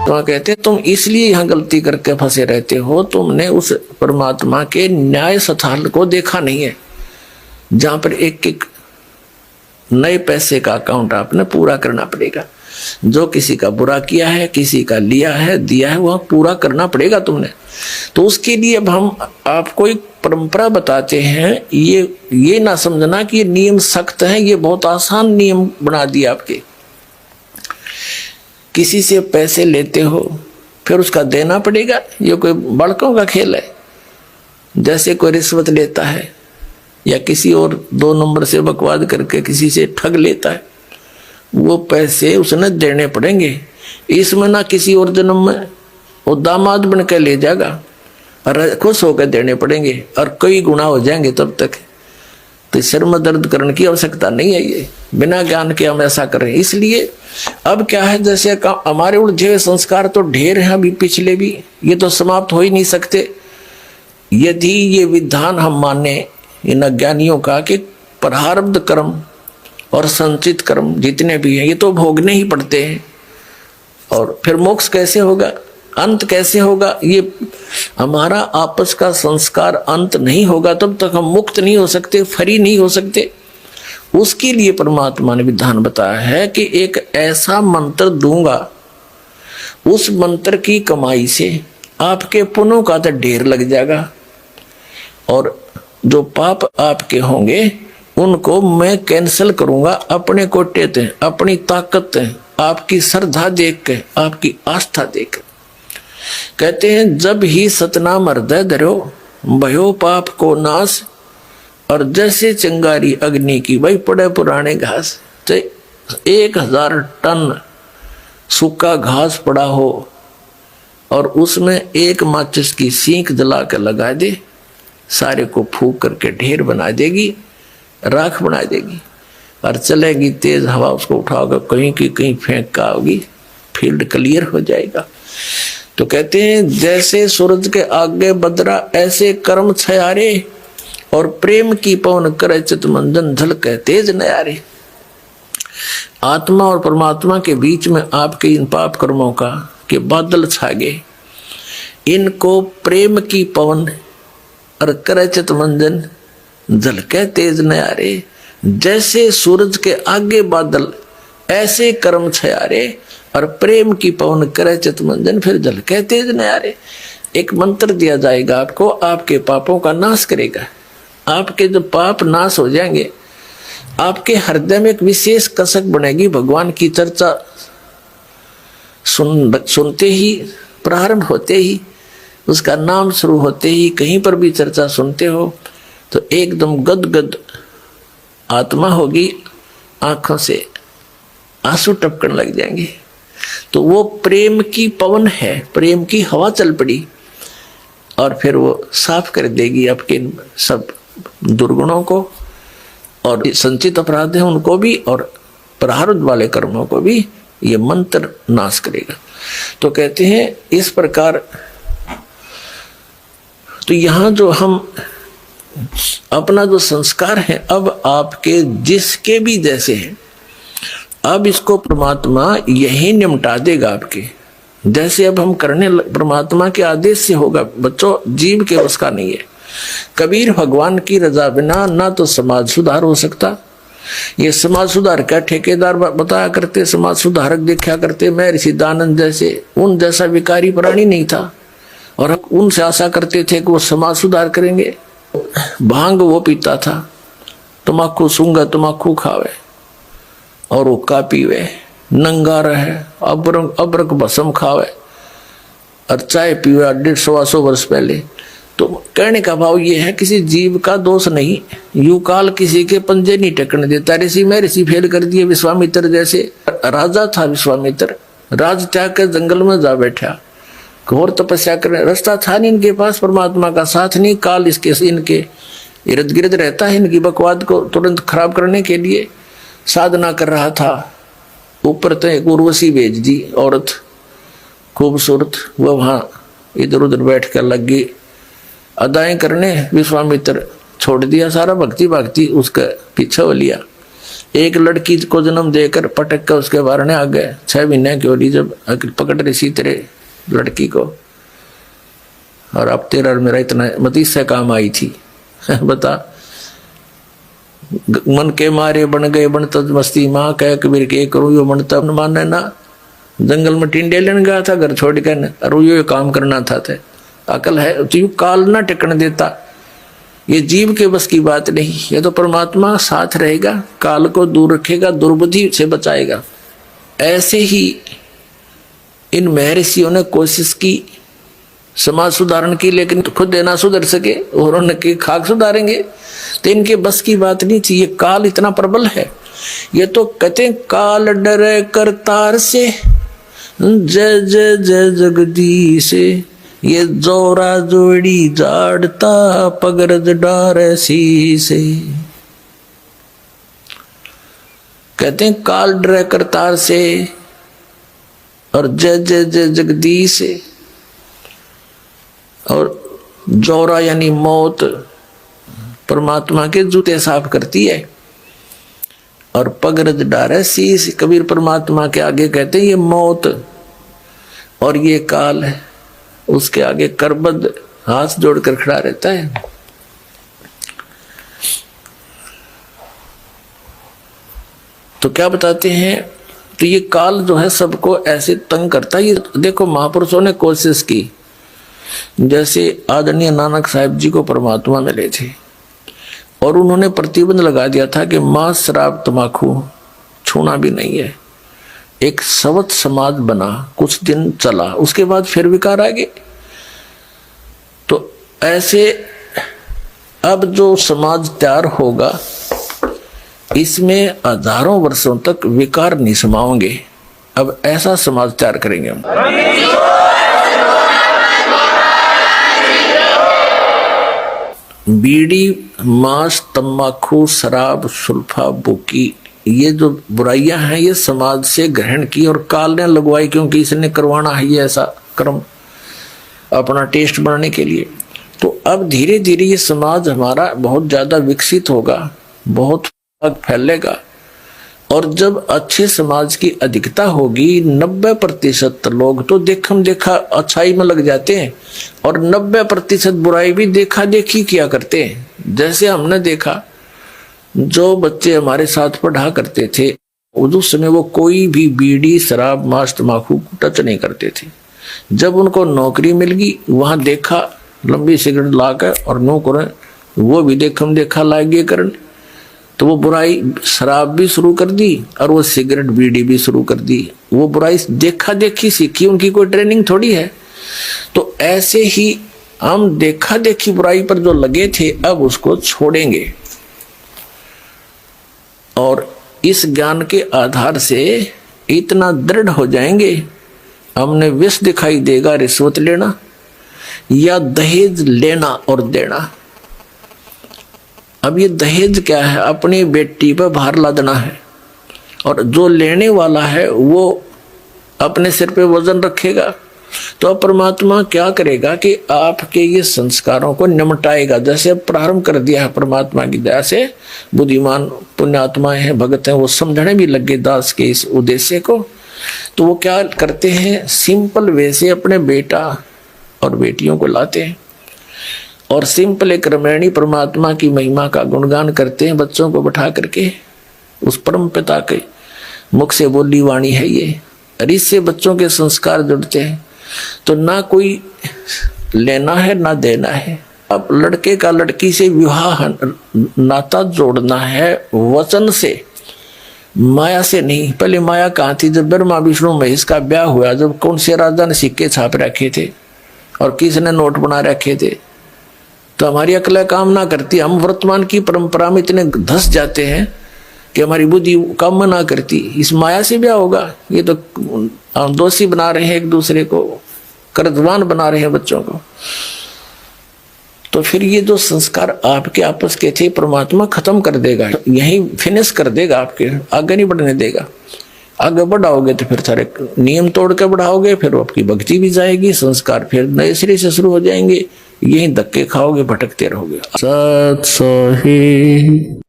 तो कहते हैं तुम इसलिए यहाँ गलती करके फंसे रहते हो, तुमने उस परमात्मा के न्याय स्थल को देखा नहीं है, जहां पर एक एक नए पैसे का अकाउंट आपने पूरा करना पड़ेगा। जो किसी का बुरा किया है, किसी का लिया है, दिया है, वह पूरा करना पड़ेगा तुमने। तो उसके लिए अब हम आपको एक परंपरा बताते हैं। ये ना समझना कि ये नियम सख्त है, ये बहुत आसान नियम बना दिया आपके। किसी से पैसे लेते हो फिर उसका देना पड़ेगा, ये कोई बड़कों का खेल है। जैसे कोई रिश्वत लेता है या किसी और 2 नंबर से बकवाद करके किसी से ठग लेता है, वो पैसे उसने देने पड़ेंगे। इसमें ना किसी और जन्म में वो दामाद बन के ले जाएगा और खुश होकर देने पड़ेंगे और कई गुना हो जाएंगे तब तक। तो सिर में दर्द करने की आवश्यकता नहीं है, ये बिना ज्ञान के हम ऐसा करें। इसलिए अब क्या है, जैसे हमारे उलझे संस्कार तो ढेर हैं अभी पिछले भी, ये तो समाप्त हो ही नहीं सकते। यदि ये विधान हम माने इन अज्ञानियों का कि प्रारब्ध कर्म और संचित कर्म जितने भी हैं ये तो भोगने ही पड़ते हैं, और फिर मोक्ष कैसे होगा, अंत कैसे होगा, ये हमारा आपस का संस्कार अंत नहीं होगा तब तक हम मुक्त नहीं हो सकते, फ्री नहीं हो सकते। उसके लिए परमात्मा ने विधान बताया है कि एक ऐसा मंत्र दूंगा, उस मंत्र की कमाई से आपके पुण्यों का तो ढेर लग जाएगा, और जो पाप आपके होंगे उनको मैं कैंसिल करूंगा अपने कोटे ते, अपनी ताकत ते, आपकी श्रद्धा देख के, आपकी आस्था देख। कहते हैं जब ही सतनाम हृदय धरो भयो पाप को नाश, और जैसे चिंगारी अग्नि की भाई पड़े पुराने घास। तो 1000 टन सूखा घास पड़ा हो और उसमें एक माचिस की सीख जला कर लगा दे, सारे को फूक करके ढेर बना देगी, राख बना देगी, और चलेगी तेज हवा, उसको उठाओगे कहीं की कहीं फेंक का होगी, फील्ड क्लियर हो जाएगा। तो कहते हैं जैसे सूरज के आगे बदरा ऐसे कर्म छयारे, और प्रेम की पवन करे चित मंजन झलके तेज नयारे। आत्मा और परमात्मा के बीच में आपके इन पाप कर्मों का के बादल छा गए, इनको प्रेम की पवन और करे चित मंजन झलके तेज नयारे। जैसे सूरज के आगे बादल ऐसे कर्म छयारे, और प्रेम की पवन करे चित मंजन फिर झलके तेज नयारे। एक मंत्र दिया जाएगा आपको, आपके पापों का नाश करेगा। आपके जो पाप नाश हो जाएंगे, आपके हृदय में एक विशेष कसक बनेगी। भगवान की चर्चा सुनते ही, प्रारंभ होते ही, उसका नाम शुरू होते ही, कहीं पर भी चर्चा सुनते हो तो एकदम गदगद आत्मा होगी, आंखों से आंसू टपकने लग जाएंगे। तो वो प्रेम की पवन है, प्रेम की हवा चल पड़ी, और फिर वो साफ कर देगी आपके सब दुर्गुणों को, और संचित अपराध है उनको भी, और प्रारब्ध वाले कर्मों को भी ये मंत्र नाश करेगा। तो कहते हैं इस प्रकार। तो यहाँ जो हम अपना जो संस्कार है अब आपके जिसके भी जैसे हैं, अब इसको परमात्मा यही निमटा देगा आपके। जैसे अब हम करने परमात्मा के आदेश से होगा। बच्चों, जीव के बस का नहीं है। कबीर भगवान की रजा बिना ना तो समाज सुधार हो सकता। ये समाज सुधार का ठेकेदार बताया करते, समाज सुधारक देखा करते, मैं ऋषि दानंद जैसे, उन जैसा विकारी प्राणी नहीं था, और उनसे आशा करते थे कि वो समाज सुधार करेंगे। भांग वो पीता था, तम्बाकू सूंगा तम्बाकू खावे और हुक्का पीवे, नंगा रहे, अबरक भस्म खावे और चाय पीवे 150 वर्ष पहले। तो कहने का भाव ये है, किसी जीव का दोष नहीं, यू काल किसी के पंजे नहीं टेकने देता। ऋषि में ऋषि फेल कर दिए। विश्वामित्र जैसे राजा था, विश्वामित्र राज त्याग कर जंगल में जा बैठा, घोर तपस्या करने, रास्ता था नहीं इनके पास, परमात्मा का साथ नहीं, काल इसके इनके इर्द गिर्द रहता है, इनकी बकवाद को तुरंत खराब करने के लिए साधना कर रहा था। ऊपर तो एक उर्वशी भेज दी औरत खूबसूरत, वह वहां इधर उधर बैठ कर लग गई अदाएं करने। विश्वामित्र छोड़ दिया सारा, भक्ति उसका पीछा हो लिया। एक लड़की को जन्म देकर पटक कर उसके बारने आ गए। 6 महीने की हो रही जब पकड़ रही सी तेरे लड़की को, और अब तेरा और मेरा इतना मतीस से काम आई थी। बता, मन के मारे बन गए बनता मस्ती, माँ कह कबीर के करूँ यो बनता माने ना। जंगल में टिंडे लेने गया था घर छोड़ कर, और यो काम करना था। अकल है तो यू काल ना टिकन देता। ये जीव के बस की बात नहीं, ये तो परमात्मा साथ रहेगा, काल को दूर रखेगा, दुर्बुद्धि से बचाएगा। ऐसे ही इन महर्षियों ने कोशिश की समाज सुधारण की, लेकिन तो खुद ना सुधर सके और उनके खाक सुधारेंगे तो इनके बस की बात नहीं थी। ये काल इतना प्रबल है। ये तो कहते हैं काल डरे करतार से, जय जय जय जगदीश, ये जोरा जोड़ी जाड़ता पगरज डार शीसे। कहते हैं काल डरे करतार से और जय जय जय जगदीश, और जोरा यानी मौत परमात्मा के जूते साफ करती है, और पगरज डारे शीश कबीर परमात्मा के आगे कहते हैं ये मौत और ये काल है, उसके आगे करबद्ध हाथ जोड़कर खड़ा रहता है। तो क्या बताते हैं, तो ये काल जो है सबको ऐसे तंग करता है। ये देखो महापुरुषों ने कोशिश की, जैसे आदरणीय नानक साहिब जी को परमात्मा मिले थे और उन्होंने प्रतिबंध लगा दिया था कि मांस शराब तमाकू छूना भी नहीं है। एक सवत समाज बना, कुछ दिन चला, उसके बाद फिर विकार आ गए। तो ऐसे अब जो समाज तैयार होगा इसमें हजारों वर्षों तक विकार नहीं समाओगे। अब ऐसा समाज तैयार करेंगे हम। बीड़ी, मांस, तम्बाकू, शराब, सुल्फा, बुकी, ये जो बुराइयां हैं ये समाज से ग्रहण की और काल ने लगवाई, क्योंकि इसने करवाना है ये ऐसा कर्म अपना टेस्ट बनाने के लिए। तो अब धीरे धीरे ये समाज हमारा बहुत ज्यादा विकसित होगा, बहुत फैलेगा, और जब अच्छे समाज की अधिकता होगी 90% लोग तो देखम देखा अच्छाई में लग जाते हैं और 90% बुराई भी देखा देखी किया करते हैं। जैसे हमने देखा जो बच्चे हमारे साथ पढ़ा करते थे उस समय वो कोई भी बीड़ी, शराब, मांस, तम्बाकू टच नहीं करते थे। जब उनको नौकरी मिल गई वहां देखा लंबी सिगरेट लाकर और नौकर वो भी देखम देखा लागे करन, तो वो बुराई शराब भी शुरू कर दी और वो सिगरेट बीड़ी भी शुरू कर दी। वो बुराई देखा देखी सीखी, उनकी कोई ट्रेनिंग थोड़ी है। तो ऐसे ही हम देखा देखी बुराई पर जो लगे थे अब उसको छोड़ेंगे, और इस ज्ञान के आधार से इतना दृढ़ हो जाएंगे, हमने विष दिखाई देगा रिश्वत लेना या दहेज लेना और देना। अब ये दहेज क्या है, अपनी बेटी पर भार लादना है, और जो लेने वाला है वो अपने सिर पे वजन रखेगा। तो अब परमात्मा क्या करेगा कि आपके ये संस्कारों को निमटाएगा। जैसे अब प्रारंभ कर दिया है परमात्मा की दया से, बुद्धिमान पुण्यात्माएं हैं, भगत हैं, वो समझने भी लगे दास के इस उद्देश्य को। तो वो क्या करते हैं, सिंपल वे से अपने बेटा और बेटियों को लाते हैं और सिंपल एक रामायणी परमात्मा की महिमा का गुणगान करते हैं, बच्चों को बैठा करके। उस परम पिता के मुख से बोली वाणी है ये, और इससे बच्चों के संस्कार जुड़ते हैं। तो ना कोई लेना है ना देना है। अब लड़के का लड़की से विवाह नाता जोड़ना है वचन से, माया से नहीं। पहले माया कहाँ थी, जब ब्रह्मा विष्णु महेश का ब्याह हुआ, जब कौन से राजा ने सिक्के छाप रखे थे और किसने नोट बना रखे थे, तो हमारी अकल काम ना करती। हम वर्तमान की परंपरा में इतने धस जाते हैं कि हमारी बुद्धि काम ना करती। इस माया से ब्याह होगा, ये तो हम दोषी बना रहे हैं, एक दूसरे को कर्जवान बना रहे हैं बच्चों को। तो फिर ये जो संस्कार आपके आपस के थे परमात्मा खत्म कर देगा, यही फिनिश कर देगा, आपके आगे नहीं बढ़ने देगा। आगे बढ़ाओगे तो फिर सारे नियम तोड़ के बढ़ाओगे, फिर आपकी भक्ति भी जाएगी, संस्कार फिर नए सिरे से शुरू हो जाएंगे। यही धक्के खाओगे, भटकते रहोगे। सत सोही।